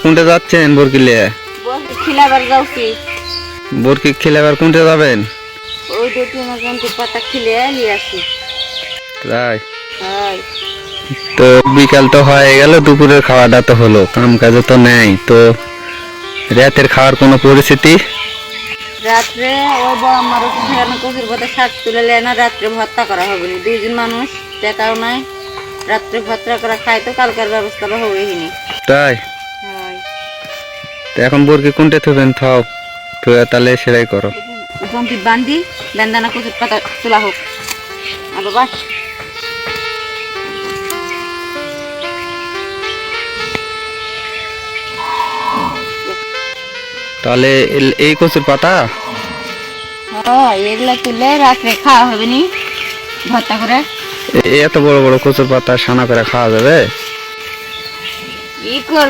কোনটা যাচ্ছেন বরকিলে? খিলাবার যাচ্ছি। বরকি খিলাবার কোনটা যাবেন? ওই দুটি মজন্তি পাতা খিলে নিয়ে আসি। তাই হয় তো বিকাল তো হয়ে গেল, দুপুরের খাওয়াটা তো হলো, কাম কাজে তো নেই তো। রাতের খাওয়ার কোনো পরিস্থিতি? রাত্রে ওই বড় আমার সেখানে কচুর পাতা শাক তুলে নেয় না, রাত্রে ভর্তা করা হবে না। দুইজন মানুষ টাকাও নাই, রাত্রে ভর্তা করা খায় তো কালকার ব্যবস্থাটা হবে নি। তাই হয় তো এখন বরকি কোনটা থবেন? থাও তো তাহলে সেটাই করো। জন্তি বান্ধি বেন্দানা কচুর পাতা তোলা হোক। আর বাবা তাহলে এই কচুর পাতা? এগুলা তুলে রাত্রে খাওয়া হবে নি ভর্তা করে। এত বড় বড় কচুর পাতা সানা করে খাওয়া যাবে? কি কর